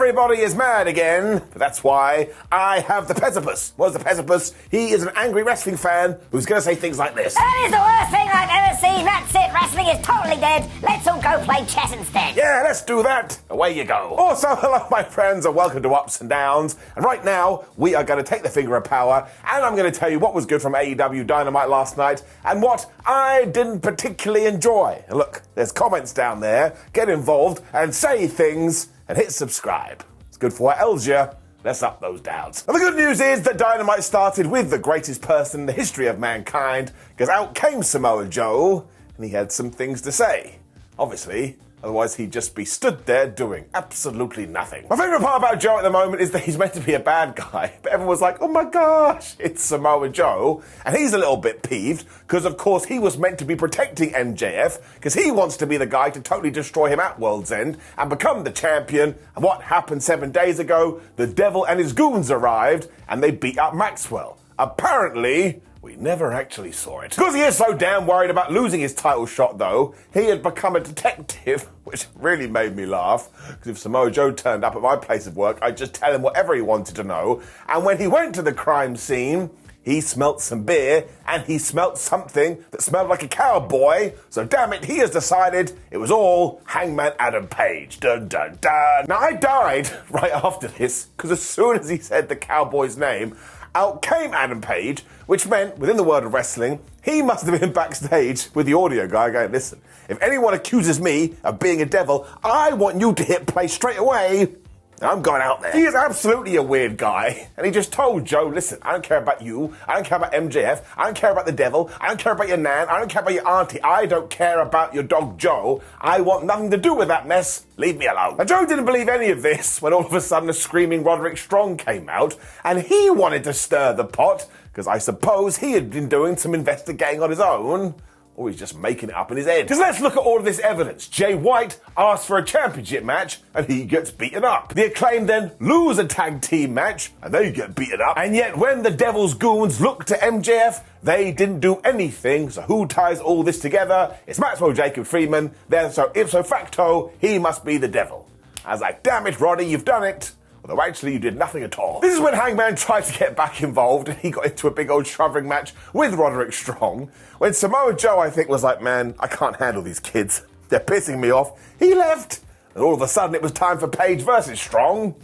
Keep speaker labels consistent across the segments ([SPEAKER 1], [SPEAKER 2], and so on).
[SPEAKER 1] Everybody is mad again, but that's why I have the Pesipus. What's the Pesipus? He is an angry wrestling fan who's going to say things like this.
[SPEAKER 2] That is the worst thing I've ever seen. That's it. Wrestling is totally dead. Let's all go play chess instead.
[SPEAKER 1] Yeah, let's do that. Away you go. Also, hello, my friends, and welcome to Ups and Downs. And right now, we are going to take the finger of power, and I'm going to tell you what was good from AEW Dynamite last night, and what I didn't particularly enjoy. And look, there's comments down there. Get involved and say things, and hit subscribe. It's good for what ails you. Let's up those downs. And the good news is that Dynamite started with the greatest person in the history of mankind, because out came Samoa Joe, and he had some things to say. Obviously, otherwise he'd just be stood there doing absolutely nothing. My favourite part about Joe at the moment is that he's meant to be a bad guy, but everyone's like, oh my gosh, it's Samoa Joe. And he's a little bit peeved, because of course he was meant to be protecting MJF, because he wants to be the guy to totally destroy him at World's End and become the champion. And what happened 7 days ago? The Devil and his goons arrived, and they beat up Maxwell. Apparently, we never actually saw it. Because he is so damn worried about losing his title shot, though, he had become a detective, which really made me laugh. Because if Samoa Joe turned up at my place of work, I'd just tell him whatever he wanted to know. And when he went to the crime scene, he smelt some beer, and he smelt something that smelled like a cowboy. So damn it, he has decided it was all Hangman Adam Page. Dun dun dun. Now I died right after this, because as soon as he said the cowboy's name, out came Adam Page, which meant, within the world of wrestling, he must have been backstage with the audio guy going, listen, if anyone accuses me of being a devil, I want you to hit play straight away. I'm going out there. He is absolutely a weird guy. And he just told Joe, listen, I don't care about you. I don't care about MJF. I don't care about the devil. I don't care about your nan. I don't care about your auntie. I don't care about your dog Joe. I want nothing to do with that mess. Leave me alone. And Joe didn't believe any of this when all of a sudden a screaming Roderick Strong came out, and he wanted to stir the pot, because I suppose he had been doing some investigating on his own. Or he's just making it up in his head. Because let's look at all of this evidence. Jay White asks for a championship match, and he gets beaten up. The Acclaimed then lose a tag team match, and they get beaten up. And yet when the Devil's goons look to MJF, they didn't do anything. So who ties all this together? It's Maxwell Jacob Freeman. Then so ipso facto, he must be the Devil. I was like, damn it, Roddy, you've done it. Although actually you did nothing at all. This is when Hangman tried to get back involved, and he got into a big old shoving match with Roderick Strong. When Samoa Joe, I think, was like, man, I can't handle these kids. They're pissing me off. He left. And all of a sudden it was time for Paige versus Strong.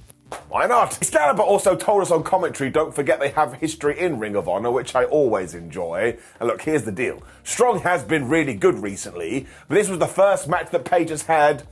[SPEAKER 1] Why not? Excalibur also told us on commentary, don't forget they have history in Ring of Honor, which I always enjoy. And look, here's the deal. Strong has been really good recently, but this was the first match that Paige has had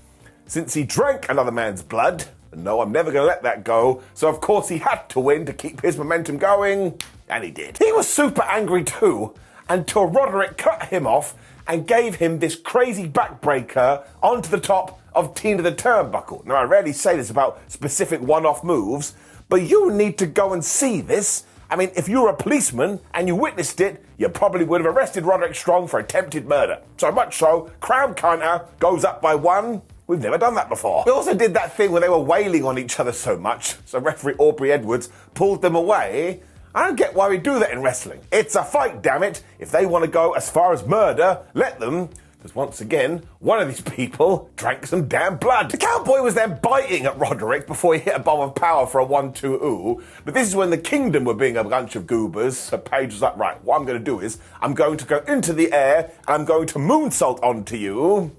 [SPEAKER 1] since he drank another man's blood. No, I'm never going to let that go. So, of course, he had to win to keep his momentum going. And he did. He was super angry too, until Roderick cut him off and gave him this crazy backbreaker onto the top of Tina the Turnbuckle. Now, I rarely say this about specific one-off moves, but you need to go and see this. I mean, if you were a policeman and you witnessed it, you probably would have arrested Roderick Strong for attempted murder. So much so, crowd counter goes up by 1. We've never done that before. We also did that thing where they were wailing on each other so much, so referee Aubrey Edwards pulled them away. I don't get why we do that in wrestling. It's a fight, damn it. If they want to go as far as murder, let them. Because once again, one of these people drank some damn blood. The cowboy was then biting at Roderick before he hit a bomb of power for a 1-2-ooh. But this is when the Kingdom were being a bunch of goobers. So Paige was like, right, what I'm going to do is I'm going to go into the air and I'm going to moonsault onto you.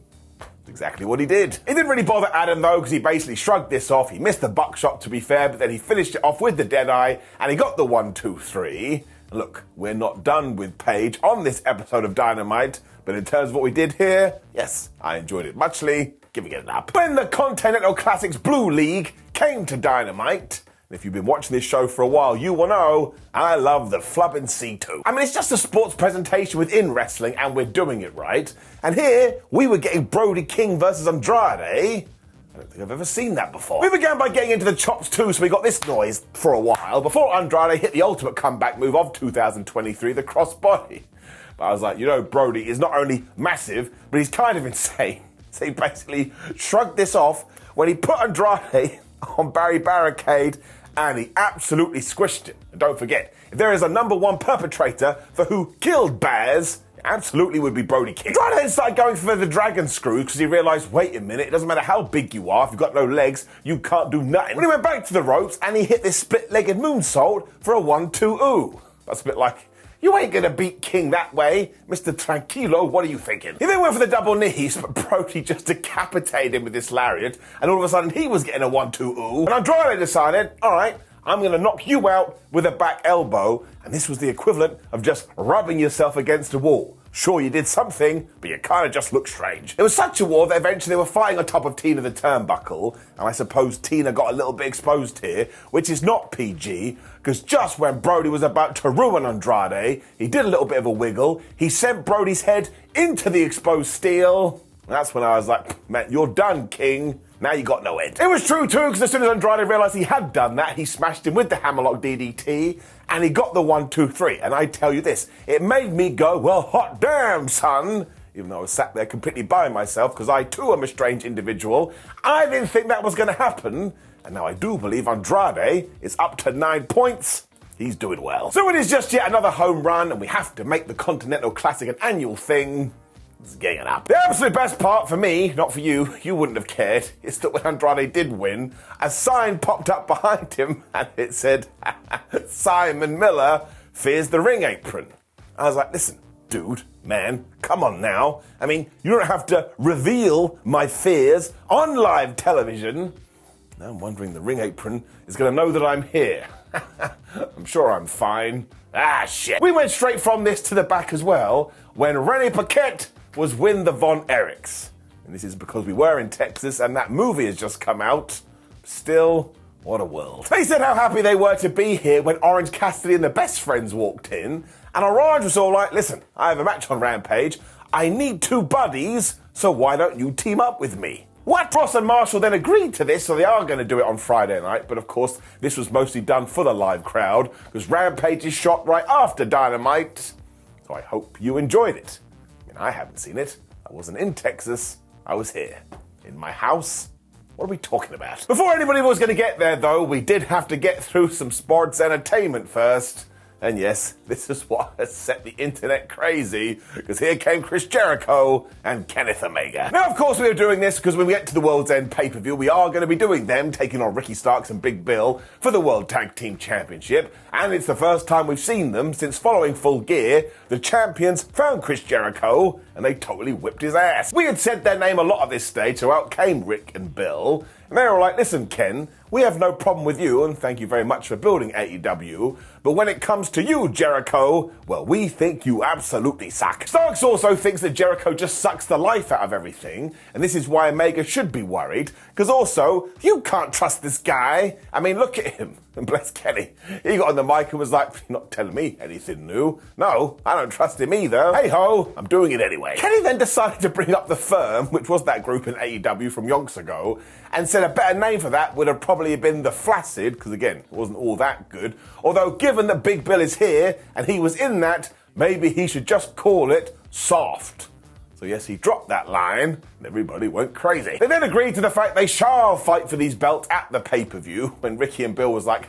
[SPEAKER 1] Exactly what he did. It didn't really bother Adam, though, because he basically shrugged this off. He missed the buckshot, to be fair, but then he finished it off with the Deadeye, and he got the 1-2-3. Look, we're not done with Paige on this episode of Dynamite, but in terms of what we did here, yes, I enjoyed it muchly, giving it an up. When the Continental Classics Blue League came to Dynamite, and if you've been watching this show for a while, you will know I love the flubbing C2. I mean, it's just a sports presentation within wrestling, and we're doing it right. And here, we were getting Brody King versus Andrade. I don't think I've ever seen that before. We began by getting into the chops too, so we got this noise for a while, before Andrade hit the ultimate comeback move of 2023, the crossbody. But I was like, you know, Brody is not only massive, but he's kind of insane. So he basically shrugged this off when he put Andrade on Barry Barricade, and he absolutely squished it. And don't forget, if there is a #1 perpetrator for who killed Baz, absolutely would be Brody King. Andrade then started going for the dragon screws because he realised, wait a minute, it doesn't matter how big you are, if you've got no legs, you can't do nothing. When he went back to the ropes and he hit this split-legged moonsault for a 1-2-ooh. That's a bit like, you ain't gonna beat King that way, Mr. Tranquilo, what are you thinking? He then went for the double knees, but Brody just decapitated him with this lariat, and all of a sudden he was getting a 1-2-ooh. And Andrade decided, alright, I'm going to knock you out with a back elbow, and this was the equivalent of just rubbing yourself against a wall. Sure, you did something, but you kind of just looked strange. It was such a war that eventually they were fighting on top of Tina the turnbuckle, and I suppose Tina got a little bit exposed here, which is not PG, because just when Brody was about to ruin Andrade, he did a little bit of a wiggle, he sent Brody's head into the exposed steel, and that's when I was like, man, you're done, King. Now you got no head. It was true too, because as soon as Andrade realised he had done that, he smashed him with the hammerlock DDT, and he got the 1-2-3. And I tell you this, it made me go, well, hot damn, son. Even though I was sat there completely by myself, because I too am a strange individual. I didn't think that was going to happen. And now I do believe Andrade is up to 9 points. He's doing well. So it is just yet another home run, and we have to make the Continental Classic an annual thing. It's getting up. The absolute best part for me, not for you, you wouldn't have cared, is that when Andrade did win, a sign popped up behind him and it said, Simon Miller fears the ring apron. I was like, listen, dude, man, come on now. I mean, you don't have to reveal my fears on live television. Now I'm wondering the ring apron is going to know that I'm here. I'm sure I'm fine. Ah, shit. We went straight from this to the back as well, when Renee Paquette was Win the Von Erichs. And this is because we were in Texas and that movie has just come out. Still, what a world. They said how happy they were to be here when Orange Cassidy and the Best Friends walked in. And Orange was all like, listen, I have a match on Rampage. I need 2 buddies, so why don't you team up with me? What? Ross and Marshall then agreed to this, so they are going to do it on Friday night. But of course, this was mostly done for the live crowd, because Rampage is shot right after Dynamite. So I hope you enjoyed it. I haven't seen it. I wasn't in Texas. I was here. In my house. What are we talking about? Before anybody was going to get there, though, we did have to get through some sports entertainment first. And yes, this is what has set the internet crazy, because here came Chris Jericho and Kenneth Omega. Now, of course, we are doing this because when we get to the World's End pay-per-view, we are going to be doing them, taking on Ricky Starks and Big Bill for the World Tag Team Championship. And it's the first time we've seen them since following Full Gear. The champions found Chris Jericho, and they totally whipped his ass. We had said their name a lot at this stage, so out came Rick and Bill. And they were like, listen, Ken, we have no problem with you, and thank you very much for building AEW, but when it comes to you, Jericho, well, we think you absolutely suck. Starks also thinks that Jericho just sucks the life out of everything, and this is why Omega should be worried, because also, you can't trust this guy. I mean, look at him. And bless Kenny. He got on the mic and was like, you're not telling me anything new. No, I don't trust him either. Hey ho, I'm doing it anyway. Kenny then decided to bring up The Firm, which was that group in AEW from yonks ago, and said a better name for that would have probably been The Flaccid, because again, it wasn't all that good. Although given that Big Bill is here, and he was in that, maybe he should just call it Soft. So yes, he dropped that line, and everybody went crazy. They then agreed to the fact they shall fight for these belts at the pay-per-view, when Ricky and Bill was like,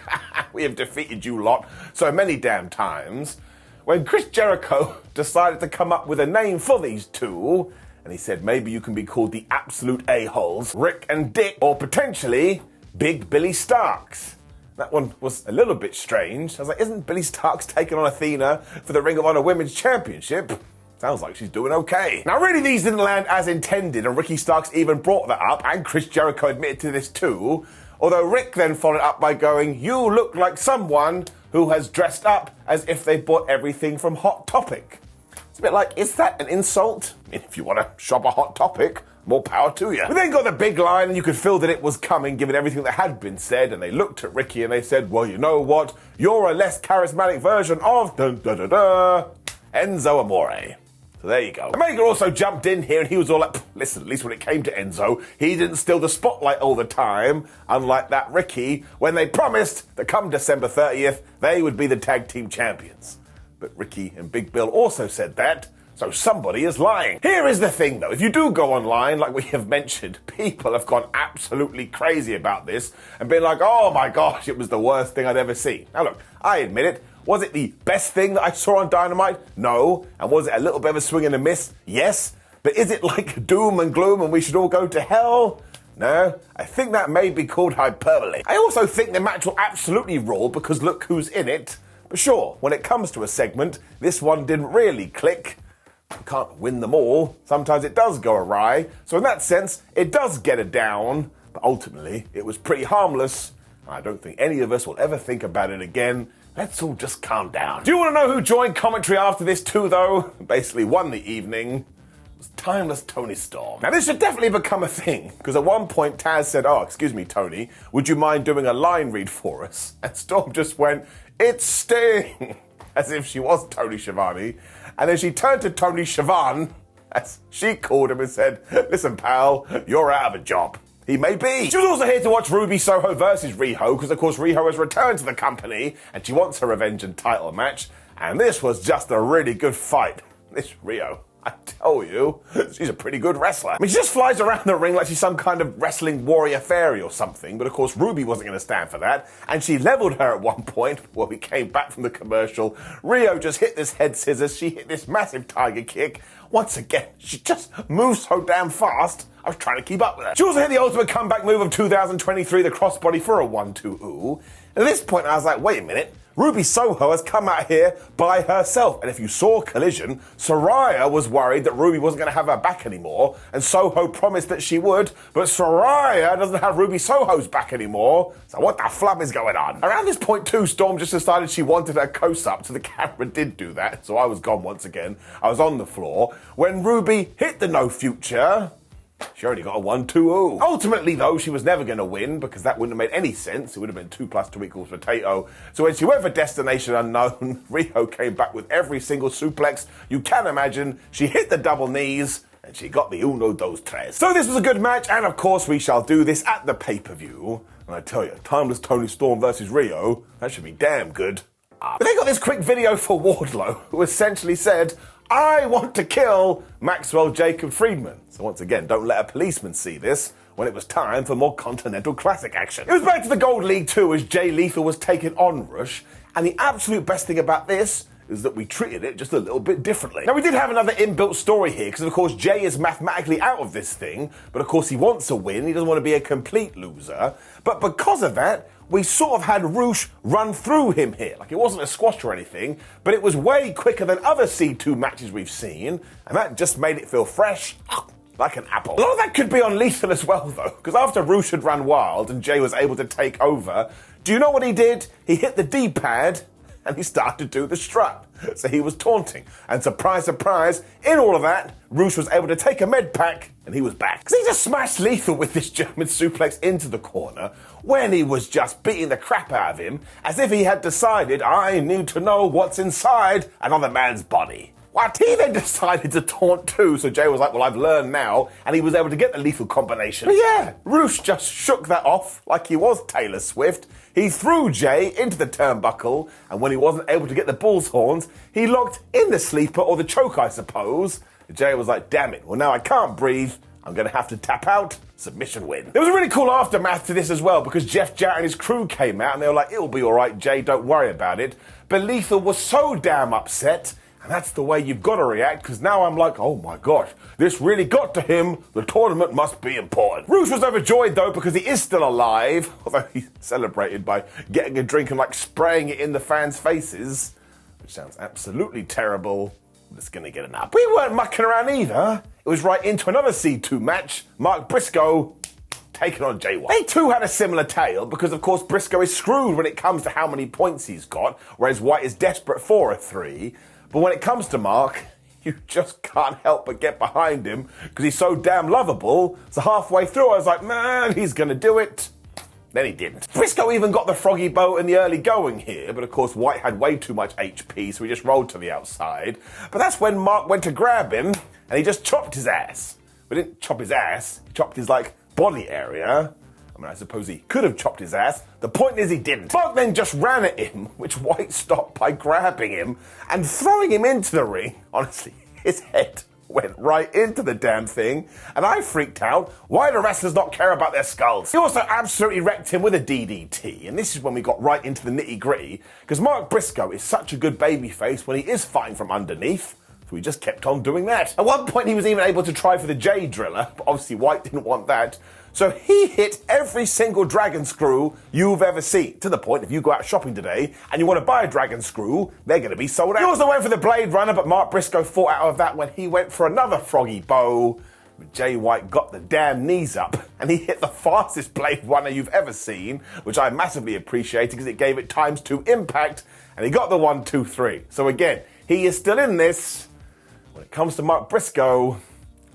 [SPEAKER 1] we have defeated you lot so many damn times. When Chris Jericho decided to come up with a name for these two, and he said maybe you can be called the Absolute A-Holes, Rick and Dick, or potentially Big Billy Starks. That one was a little bit strange. I was like, isn't Billy Starks taking on Athena for the Ring of Honor Women's Championship? Sounds like she's doing okay. Now, really, these didn't land as intended, and Ricky Starks even brought that up, and Chris Jericho admitted to this too. Although Rick then followed up by going, you look like someone who has dressed up as if they bought everything from Hot Topic. It's a bit like, is that an insult? I mean, if you want to shop a Hot Topic, more power to you. We then got the big line, and you could feel that it was coming, given everything that had been said, and they looked at Ricky and they said, well, you know what? You're a less charismatic version of Enzo Amore. So there you go. Omega also jumped in here and he was all like, listen, at least when it came to Enzo, he didn't steal the spotlight all the time, unlike that Ricky, when they promised that come December 30th, they would be the tag team champions. But Ricky and Big Bill also said that, So somebody is lying. Here is the thing though, if you do go online, like we have mentioned, people have gone absolutely crazy about this and been like, oh my gosh, it was the worst thing I'd ever seen. Now look, I admit it. Was it the best thing that I saw on Dynamite? No. And was it a little bit of a swing and a miss? Yes. But is it like doom and gloom and we should all go to hell? No. I think that may be called hyperbole. I also think the match will absolutely rule because look who's in it. But sure, when it comes to a segment, this one didn't really click. You can't win them all. Sometimes it does go awry. So in that sense, it does get a down. But ultimately, it was pretty harmless. I don't think any of us will ever think about it again. Let's all just calm down. Do you want to know who joined commentary after this too, though? Basically won the evening. It was Timeless Tony Storm. Now, this should definitely become a thing, because at one point Taz said, oh, excuse me, Tony, would you mind doing a line read for us? And Storm just went, it's Sting, as if she was Tony Schiavone. And then she turned to Tony Schiavone, as she called him and said, listen, pal, you're out of a job. He may be. She was also here to watch Ruby Soho versus Riho, because of course Riho has returned to the company, and she wants her revenge and title match. And this was just a really good fight. This Riho, I tell you, she's a pretty good wrestler. I mean, she just flies around the ring like she's some kind of wrestling warrior fairy or something, but of course Ruby wasn't going to stand for that, and she leveled her at one point when we came back from the commercial. Riho just hit this head scissors, she hit this massive tiger kick. Once again, she just moves so damn fast, I was trying to keep up with her. She also hit the ultimate comeback move of 2023, the crossbody for a 1-2-ooh. At this point, I was like, wait a minute. Ruby Soho has come out here by herself. And if you saw Collision, Saraya was worried that Ruby wasn't going to have her back anymore. And Soho promised that she would. But Saraya doesn't have Ruby Soho's back anymore. So what the flub is going on? Around this point too, Storm just decided she wanted her close-up. So the camera did do that. So I was gone once again. I was on the floor. When Ruby hit the no future, she already got a 1-2-0. Ultimately, though, she was never going to win because that wouldn't have made any sense. It would have been 2 + 2 = potato. So when she went for Destination Unknown, Riho came back with every single suplex you can imagine. She hit the double knees and she got the 1, 2, 3. So this was a good match, and of course we shall do this at the pay-per-view. And I tell you, Timeless Tony Storm versus Riho, that should be damn good. But they got this quick video for Wardlow, who essentially said, I want to kill Maxwell Jacob Friedman. So once again, don't let a policeman see this when it was time for more Continental Classic action. It was back to the Gold League too, as Jay Lethal was taking on Rush. And the absolute best thing about this is that we treated it just a little bit differently. Now, we did have another inbuilt story here, because of course Jay is mathematically out of this thing, but of course he wants a win, he doesn't want to be a complete loser. But because of that, we sort of had Rush run through him here. Like, it wasn't a squash or anything, but it was way quicker than other C2 matches we've seen, and that just made it feel fresh, like an apple. A lot of that could be on Lethal as well, though, because after Rush had run wild and Jay was able to take over, do you know what he did? He hit the D-pad, and he started to do the strut. So he was taunting. And surprise, surprise, in all of that, Rush was able to take a med pack, and he was back. Because he just smashed Lethal with this German suplex into the corner, when he was just beating the crap out of him, as if he had decided, I need to know what's inside another man's body. What? He then decided to taunt too, so Jay was like, well, I've learned now, and he was able to get the lethal combination. But yeah, Rush just shook that off like he was Taylor Swift. He threw Jay into the turnbuckle, and when he wasn't able to get the bull's horns, he locked in the sleeper, or the choke, I suppose. Jay was like, damn it, well now I can't breathe, I'm going to have to tap out, submission win. There was a really cool aftermath to this as well, because Jeff Jarrett and his crew came out, and they were like, it'll be alright, Jay, don't worry about it. But Lethal was so damn upset, and that's the way you've got to react, because now I'm like, oh my gosh, this really got to him. The tournament must be important. Rush was overjoyed, though, because he is still alive, although he celebrated by getting a drink and, like, spraying it in the fans' faces, which sounds absolutely terrible, but it's going to get an up. We weren't mucking around either. It was right into another C2 match, Mark Briscoe taking on Jay White. They too had a similar tale, because of course Briscoe is screwed when it comes to how many points he's got, whereas White is desperate for a 3. But when it comes to Mark, you just can't help but get behind him because he's so damn lovable. So halfway through, I was like, man, he's going to do it. Then he didn't. Briscoe even got the froggy boat in the early going here, but of course White had way too much HP, so he just rolled to the outside. But that's when Mark went to grab him, and he just chopped his ass. But he didn't chop his ass, he chopped his, like, body area. I mean, I suppose he could have chopped his ass. The point is he didn't. Mark then just ran at him, which White stopped by grabbing him and throwing him into the ring. Honestly, his head went right into the damn thing, and I freaked out. Why do wrestlers not care about their skulls? He also absolutely wrecked him with a DDT, and this is when we got right into the nitty-gritty, because Mark Briscoe is such a good babyface when he is fighting from underneath, so he just kept on doing that. At one point he was even able to try for the J Driller, but obviously White didn't want that. So he hit every single dragon screw you've ever seen. To the point, if you go out shopping today and you want to buy a dragon screw, they're going to be sold out. He also went for the Blade Runner, but Mark Briscoe fought out of that when he went for another froggy bow. But Jay White got the damn knees up, and he hit the fastest Blade Runner you've ever seen, which I massively appreciated because it gave it ×2 impact, and he got the 1, 2, 3. So again, he is still in this. When it comes to Mark Briscoe,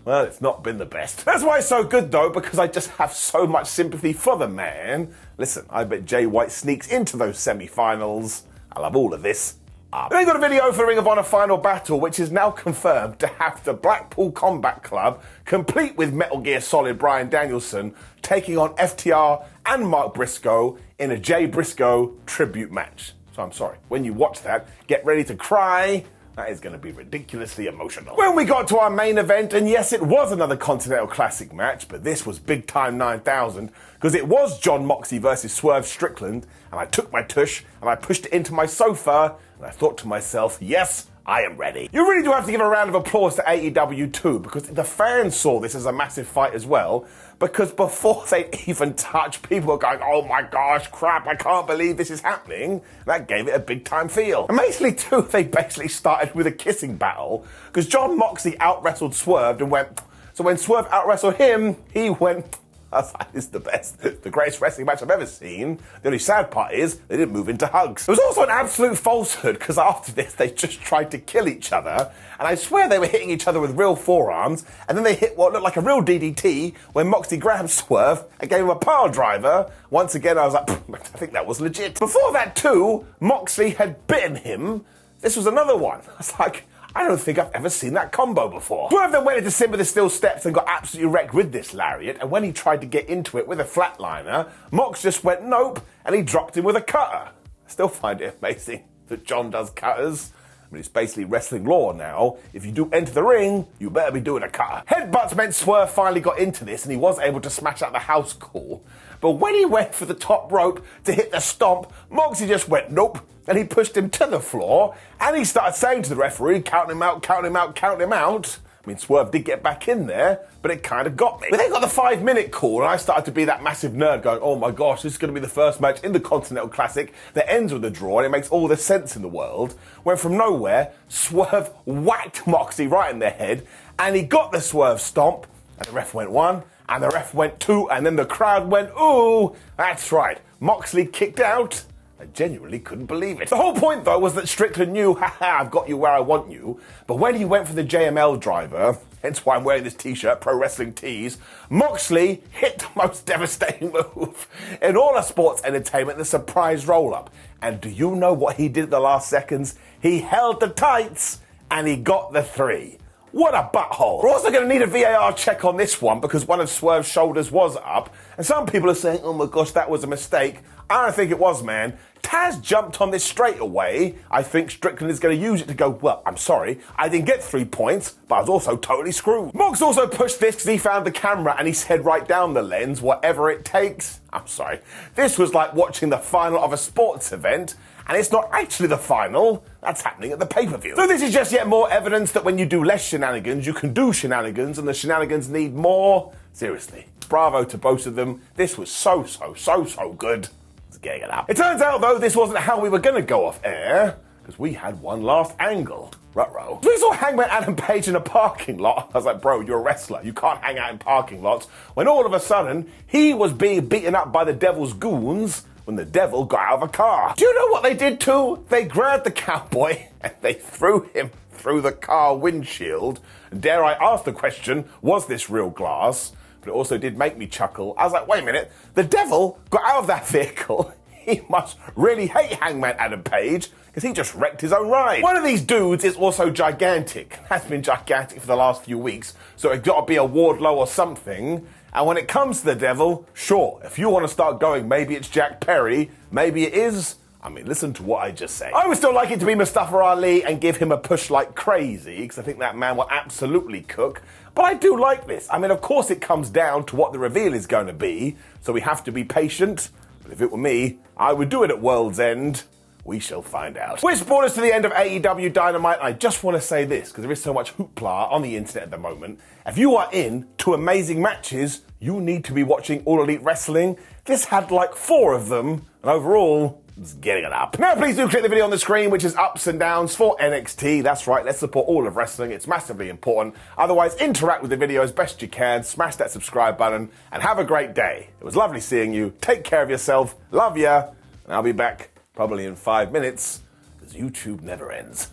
[SPEAKER 1] well, it's not been the best. That's why it's so good, though, because I just have so much sympathy for the man. Listen, I bet Jay White sneaks into those semi-finals. I'll have all of this up. Then we got a video for the Ring of Honor Final Battle, which is now confirmed to have the Blackpool Combat Club, complete with Metal Gear Solid Bryan Danielson, taking on FTR and Mark Briscoe in a Jay Briscoe tribute match. So I'm sorry, when you watch that, get ready to cry. That is going to be ridiculously emotional. When we got to our main event, and yes, it was another Continental Classic match, but this was Big Time 9000, because it was John Moxley versus Swerve Strickland, and I took my tush, and I pushed it into my sofa, and I thought to myself, yes, I am ready. You really do have to give a round of applause to AEW too, because the fans saw this as a massive fight as well, because before they even touched, people were going, oh my gosh, crap, I can't believe this is happening. That gave it a big time feel. Amazingly too, they basically started with a kissing battle, because John Moxley out-wrestled Swerve and went, so when Swerve out-wrestled him, he went, I was like, this is the best, the greatest wrestling match I've ever seen. The only sad part is they didn't move into hugs. It was also an absolute falsehood, because after this they just tried to kill each other, and I swear they were hitting each other with real forearms, and then they hit what looked like a real DDT when Moxley grabbed Swerve and gave him a pile driver. Once again I was like, I think that was legit. Before that too, Moxley had bitten him. This was another one. I was like, I don't think I've ever seen that combo before. Swerve then went into Simba the Steel Steps and got absolutely wrecked with this lariat, and when he tried to get into it with a flatliner, Mox just went nope, and he dropped him with a cutter. I still find it amazing that John does cutters. I mean, it's basically wrestling law now. If you do enter the ring, you better be doing a cutter. Headbutts meant Swerve finally got into this, and he was able to smash out the house call. But when he went for the top rope to hit the stomp, Moxie just went nope, and he pushed him to the floor, and he started saying to the referee, count him out, count him out, count him out. I mean, Swerve did get back in there, but it kind of got me. But then got the 5-minute call, and I started to be that massive nerd going, oh my gosh, this is going to be the first match in the Continental Classic that ends with a draw, and it makes all the sense in the world. When from nowhere, Swerve whacked Moxie right in the head, and he got the Swerve stomp, and the ref went 1, and the ref went 2, and then the crowd went, ooh, that's right, Moxley kicked out. I genuinely couldn't believe it. The whole point, though, was that Strickland knew, haha, I've got you where I want you. But when he went for the JML driver, hence why I'm wearing this t-shirt, Pro Wrestling Tees, Moxley hit the most devastating move in all of sports entertainment, the surprise roll-up. And do you know what he did at the last seconds? He held the tights, and he got the 3. What a butthole. We're also going to need a VAR check on this one because one of Swerve's shoulders was up. And some people are saying, oh my gosh, that was a mistake. I don't think it was, man. Taz jumped on this straight away. I think Strickland is going to use it to go, well, I'm sorry, I didn't get 3 points, but I was also totally screwed. Mox also pushed this because he found the camera and he said right down the lens, whatever it takes. I'm sorry. This was like watching the final of a sports event, and it's not actually the final. That's happening at the pay-per-view. So this is just yet more evidence that when you do less shenanigans, you can do shenanigans, and the shenanigans need more. Seriously, bravo to both of them. This was so good. Let's get it up. It turns out, though, this wasn't how we were going to go off air, because we had one last angle. Ruh-roh. We saw Hangman Adam Page in a parking lot. I was like, bro, you're a wrestler. You can't hang out in parking lots. When all of a sudden, he was being beaten up by the Devil's goons when the Devil got out of a car. Do you know what they did too? They grabbed the cowboy and they threw him through the car windshield. And dare I ask the question, was this real glass? But it also did make me chuckle. I was like, wait a minute, the Devil got out of that vehicle. He must really hate Hangman Adam Page because he just wrecked his own ride. One of these dudes is also gigantic. Has been gigantic for the last few weeks, so it's got to be a Wardlow or something. And when it comes to the Devil, sure, if you want to start going, maybe it's Jack Perry, maybe it is I mean, listen to what I just said. I would still like it to be Mustafa Ali and give him a push like crazy, because I think that man will absolutely cook. But I do like this. I mean, of course it comes down to what the reveal is going to be, so we have to be patient. But if it were me, I would do it at World's End. We shall find out. Which brought us to the end of AEW Dynamite. I just want to say this, because there is so much hoopla on the internet at the moment. If you are in 2 amazing matches, you need to be watching All Elite Wrestling. This had like 4 of them, and overall, it's getting it up. Now please do click the video on the screen, which is ups and downs for NXT. That's right, let's support all of wrestling. It's massively important. Otherwise, interact with the video as best you can. Smash that subscribe button, and have a great day. It was lovely seeing you. Take care of yourself. Love ya. And I'll be back probably in 5 minutes, because YouTube never ends.